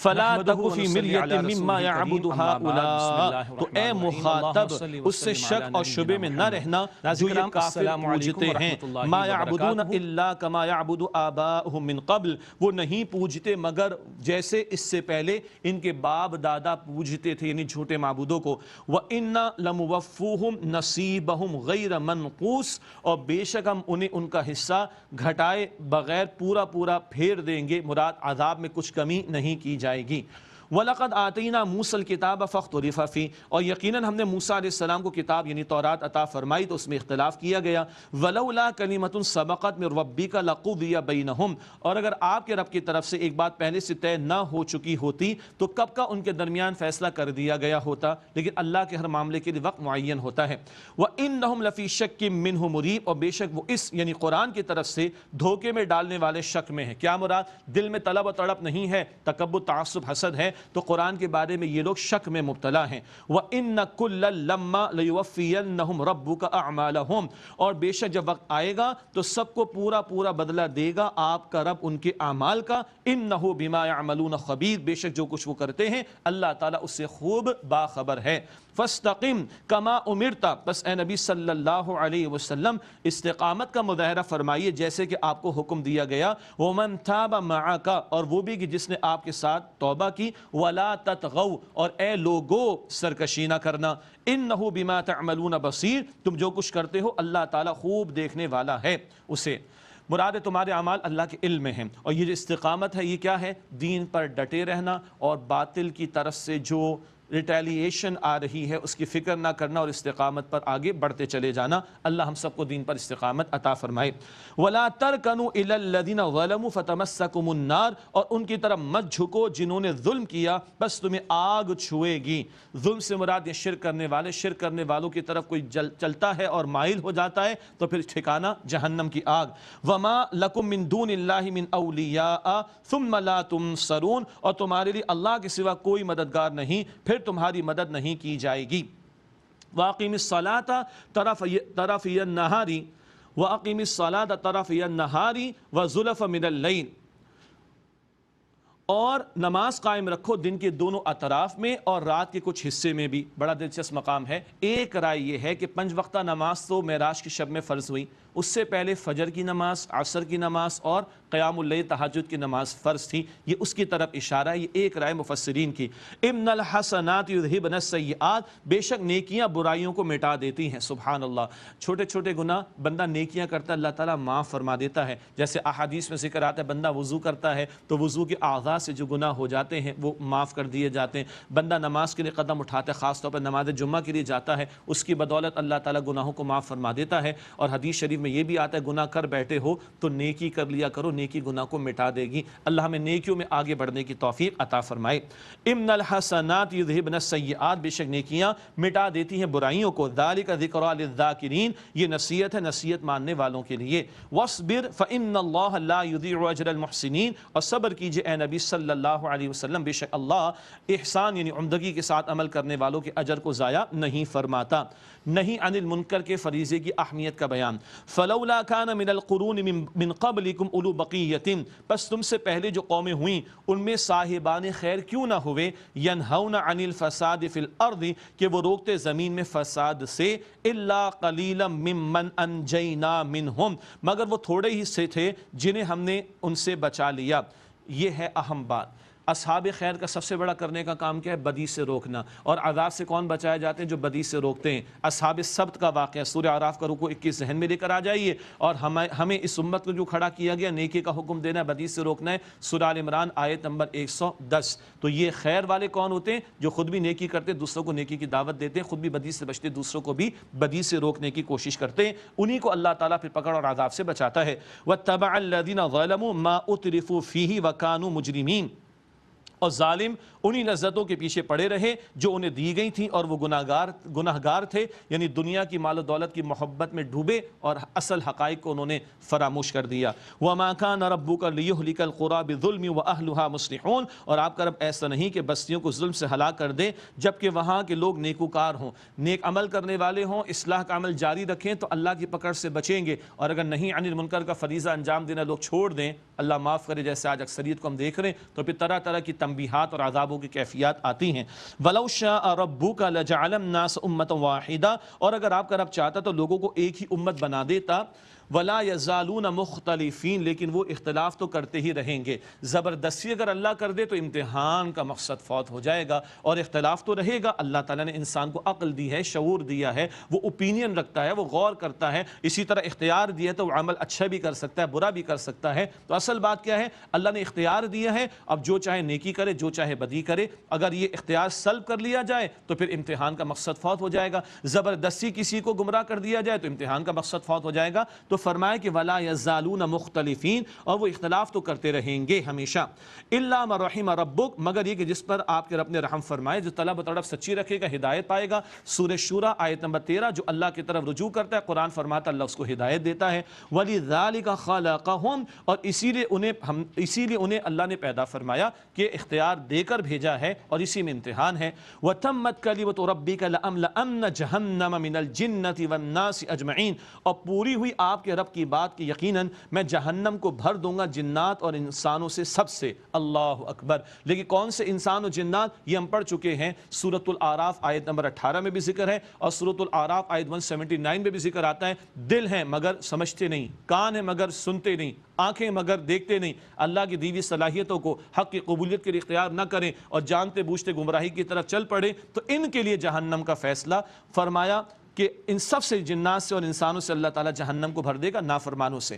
فلا تک فی مریۃ مما یعبد ہؤلاء، تو اے مخاطب اس سے شک اور شبے میں نہ رہنا جو یہ کافر پوجتے ہیں، ما یعبدون الا کما یعبد آباؤہم من قبل، وہ نہیں پوجتے مگر جیسے اس سے پہلے ان کے باپ دادا پوجتے تھے، یعنی جھوٹے معبودوں کو۔ وَإِنَّا لَمُوَفُّوهُمْ نَصِيبَهُمْ غَيْرَ مَنْقُوص، اور بے شک ہم انہیں ان کا حصہ گھٹائے بغیر پورا پورا پھیر دیں گے، مراد عذاب میں کچھ کمی نہیں کی جائے گی۔ وَلَقَدْ آتَيْنَا مُوسَى الْكِتَابَ فَاخْتُلِفَ فِيهِ، اور یقیناً ہم نے موسیٰ علیہ السلام کو کتاب یعنی تورات عطا فرمائی تو اس میں اختلاف کیا گیا۔ وَلَوْلَا كَلِمَةٌ سَبَقَتْ مِن رَبِّكَ لَقُضِيَ بَيْنَهُمْ، اور اگر آپ کے رب کی طرف سے ایک بات پہلے سے طے نہ ہو چکی ہوتی تو کب کا ان کے درمیان فیصلہ کر دیا گیا ہوتا، لیکن اللہ کے ہر معاملے کے لیے وقت معین ہوتا ہے۔ وَإِنَّهُمْ لَفِي شَكٍّ مِّنْهُ مُرِيبٍ، اور بے شک وہ اس یعنی قرآن کی طرف سے دھوکے میں ڈالنے والے شک میں ہے۔ کیا مراد؟ دل میں طلب و تڑپ نہیں ہے، تکبر تعصب حسد ہے، تو قرآن کے بارے میں یہ لوگ شک میں مبتلا ہیں۔ وَإِنَّ كُلًّا لَمَّا لَيُوَفِّيَنَّهُمْ رَبُّكَ أَعْمَالَهُمْ، اور بے شک جب وقت آئے گا تو سب کو پورا پورا بدلہ دے گا آپ کا رب ان کے اعمال کا۔ إِنَّهُ بِمَا يَعْمَلُونَ خَبِيرٌ، بے شک جو کچھ وہ کرتے ہیں اللہ تعالیٰ اس سے خوب باخبر ہے۔ فَاسْتَقِمْ كَمَا أُمِرْتَ، بس اے نبی صلی اللہ علیہ وسلم استقامت کا مظاہرہ فرمائیے جیسے کہ آپ کو حکم دیا گیا۔ وَمَنْ تَابَ مَعَكَ، اور وہ بھی کہ جس نے آپ کے ساتھ توبہ کی۔ وَلَا تَطْغَوْا، اور اے لوگو سرکشی نہ کرنا۔ إِنَّهُ بِمَا تَعْمَلُونَ بَصِيرٌ، تم جو کچھ کرتے ہو اللہ تعالیٰ خوب دیکھنے والا ہے اسے۔ مراد تمہارے اعمال اللہ کے علم میں ہیں، اور یہ جو استقامت ہے یہ کیا ہے؟ دین پر ڈٹے رہنا اور باطل کی طرف سے جو ریٹیلیشن آ رہی ہے اس کی فکر نہ کرنا اور استقامت پر آگے بڑھتے چلے جانا۔ اللہ ہم سب کو دین پر استقامت عطا فرمائے۔ وَلَا تَرْكَنُوا إِلَى الَّذِينَ ظَلَمُوا فَتَمَسَّكُمُ النَّارُ، اور ان کی طرف مت جھکو جنہوں نے ظلم کیا بس تمہیں آگ چھوئے گی۔ ظلم سے مراد یہ شرک کرنے والے، شرک کرنے والوں کی طرف کوئی چلتا ہے اور مائل ہو جاتا ہے تو پھر ٹھکانہ جہنم کی آگ۔ وَمَا لَكُم مِّن دُونِ اللَّهِ مِنْ أَوْلِيَاءَ ثُمَّ لَا تُنصَرُونَ، اور تمہارے لیے اللہ کے سوا کوئی مددگار نہیں پھر تمہاری مدد نہیں کی جائے گی۔ وَأَقِمِ الصَّلَاةَ طَرَفَيَ النَّهَارِ وَأَقِمِ الصَّلَاةَ طَرَفَيَ النَّهَارِ وَزُلَفًا مِنَ اللَّيْلِ، اور نماز قائم رکھو دن کے دونوں اطراف میں اور رات کے کچھ حصے میں بھی۔ بڑا دلچسپ مقام ہے۔ ایک رائے یہ ہے کہ 5 وقتہ نماز تو معراج کی شب میں فرض ہوئی، اس سے پہلے فجر کی نماز، عصر کی نماز اور قیام اللیل تہجد کی نماز فرض تھی، یہ اس کی طرف اشارہ ہے۔ یہ ایک رائے مفسرین کی۔ ان الحسنات یذہبن السیئات، بے شک نیکیاں برائیوں کو مٹا دیتی ہیں۔ سبحان اللہ، چھوٹے چھوٹے گناہ بندہ نیکیاں کرتا ہے اللہ تعالیٰ معاف فرما دیتا ہے۔ جیسے احادیث میں ذکر آتا ہے بندہ وضو کرتا ہے تو وضو کے اعضاء سے جو گناہ ہو جاتے ہیں وہ معاف کر دیے جاتے ہیں۔ بندہ نماز کے لیے قدم اٹھاتا ہے، خاص طور پر نماز جمعہ کے لیے جاتا ہے، اس کی بدولت اللہ تعالیٰ گناہوں کو معاف فرما دیتا ہے۔ اور حدیث شریف میں یہ بھی آتا ہے گناہ کر بیٹھے ہو تو نیکی کر لیا کرو، نیکی گناہ کو مٹا دے گی۔ اللہ ہمیں نیکیوں میں آگے بڑھنے کی توفیق عطا فرمائے۔ ان الحسنات یذہبن السیئات، بے شک نیکیاں مٹا دیتی ہیں برائیوں کو۔ ذالک ذکریٰ للذاکرین، یہ نصیحت ہے نصیحت ماننے والوں کے لیے۔ واصبر فإن اللہ لا یضیع اجر المحسنین، اور صبر کیجئے اے نبی صلی اللہ علیہ وسلم، بے شک اللہ احسان یعنی عمدگی کے ساتھ عمل کرنے والوں کے اجر کو ضائع نہیں فرماتا۔ نہیں عن المنکر کے فریضے کی اہمیت کا بیان۔ فلولا کان من القرون من قبلکم اولو بقیۃ، پس تم سے پہلے جو قومیں ہوئیں ان میں صاحبان خیر کیوں نہ ہوئے، ینہون عن الفساد فی الارض، کہ وہ روکتے زمین میں فساد سے، الا قلیلا ممن انجینا منہم، مگر وہ تھوڑے ہی سے تھے جنہیں ہم نے ان سے بچا لیا۔ یہ ہے اہم بات۔ اصحاب خیر کا سب سے بڑا کرنے کا کام کیا ہے؟ بدی سے روکنا۔ اور عذاب سے کون بچائے جاتے ہیں؟ جو بدی سے روکتے ہیں۔ اصحاب سبت کا واقعہ سورہ اعراف کا رکوع 21 ذہن میں لے کر آ جائیے، اور ہمیں اس امت کو جو کھڑا کیا گیا نیکی کا حکم دینا ہے، بدی سے روکنا ہے۔ سورہ آل عمران آیت نمبر 110۔ تو یہ خیر والے کون ہوتے ہیں؟ جو خود بھی نیکی کرتے، دوسروں کو نیکی کی دعوت دیتے ہیں، خود بھی بدی سے بچتے، دوسروں کو بھی بدی سے روکنے کی کوشش کرتے ہیں، انہی کو اللہ تعالیٰ پھر پکڑ اور عذاب سے بچاتا ہے۔ وَاتَّبَعَ الَّذِينَ ظَلَمُوا مَا أُتْرِفُوا فِيهِ وَكَانُوا مُجْرِمِينَ، اور ظالم انہی لذتوں کے پیچھے پڑے رہے جو انہیں دی گئی تھیں اور وہ گناہگار تھے، یعنی دنیا کی مال و دولت کی محبت میں ڈوبے اور اصل حقائق کو انہوں نے فراموش کر دیا۔ وَمَا كَانَ رَبُّكَ لِيُهْلِكَ الْقُرَىٰ بِظُلْمٍ وَأَهْلُهَا مُصْلِحُونَ، اور آپ کا رب ایسا نہیں کہ بستیوں کو ظلم سے ہلاک کر دے جبکہ وہاں کے لوگ نیکوکار ہوں، نیک عمل کرنے والے ہوں، اصلاح کا عمل جاری رکھیں تو اللہ کی پکڑ سے بچیں گے، اور اگر نہیں عن المنکر کا فریضہ انجام دینا لوگ چھوڑ دیں، اللہ معاف کرے، جیسے آج اکثریت کو ہم دیکھ رہے ہیں، تو پھر طرح طرح کی تنبیہ تنبیہات اور عذابوں کی کیفیات آتی ہیں۔ وَلَوْ شَاءَ رَبُّكَ لَجَعَلَ النَّاسَ أُمَّةً وَاحِدَةً، اور اگر آپ کا رب چاہتا تو لوگوں کو ایک ہی امت بنا دیتا۔ وَلَا يَزَالُونَ مُخْتَلِفِينَ، لیکن وہ اختلاف تو کرتے ہی رہیں گے۔ زبردستی اگر اللہ کر دے تو امتحان کا مقصد فوت ہو جائے گا، اور اختلاف تو رہے گا۔ اللہ تعالیٰ نے انسان کو عقل دی ہے، شعور دیا ہے، وہ اوپینین رکھتا ہے، وہ غور کرتا ہے، اسی طرح اختیار دیا ہے تو وہ عمل اچھا بھی کر سکتا ہے، برا بھی کر سکتا ہے۔ تو اصل بات کیا ہے؟ اللہ نے اختیار دیا ہے، اب جو چاہے نیکی کرے، جو چاہے بدی کرے۔ اگر یہ اختیار سلب کر لیا جائے تو پھر امتحان کا مقصد فوت ہو جائے گا، زبردستی کسی کو گمراہ کر دیا جائے تو امتحان کا مقصد فوت ہو جائے گا۔ تو فرمایا کہ وَلَا يَزَالُونَ مُخْتَلِفِينَ، اور وہ اختلاف تو کرتے رہیں گے ہمیشہ۔ إِلَّا مَن رَحِمَ رَبُّكَ، مگر یہ کہ جس پر آپ کے رب نے رحم فرمائے، جو طلب و طلب سچی رکھے گا ہدایت پائے گا۔ سورہ شورى آیت نمبر 13، جو اللہ کی طرف رجوع کرتا ہے، قرآن فرماتا ہے اللہ اس کو ہدایت دیتا ہے۔ وَلِذَلِكَ خَلَقَهُمْ، اور اسی لیے انہیں اللہ نے پیدا فرمایا کہ اختیار دے کر بھیجا ہے، اور اسی میں امتحان ہے۔ وَتَمَّتْ كَلِمَةُ رَبِّكَ لَأَمْلَأَنَّ جَهَنَّمَ مِنَ الْجِنَّةِ وَالنَّاسِ أَجْمَعِينَ، اور پوری ہوئی آپ کے رب کی بات کہ یقیناً میں جہنم کو بھر دوں گا جنات اور انسانوں سے، سب سے۔ اللہ اکبر! لیکن کون سے انسان و جنات؟ یہ ہم پڑھ چکے ہیں، سورۃ الاعراف آیت نمبر 18 میں بھی ذکر ہے، اور سورۃ الاعراف آیت 179 میں بھی ذکر آتا ہے۔ دل ہیں مگر سمجھتے نہیں، کان ہیں مگر سنتے نہیں، آنکھیں مگر دیکھتے نہیں، اللہ کی دی ہوئی صلاحیتوں کو حق کی قبولیت کے لیے اختیار نہ کریں اور جانتے بوجھتے گمراہی کی طرف چل پڑے، تو ان کے لیے جہنم کا فیصلہ۔ فرمایا کہ ان سب سے، جنات سے اور انسانوں سے اللہ تعالیٰ جہنم کو بھر دے گا نافرمانوں سے۔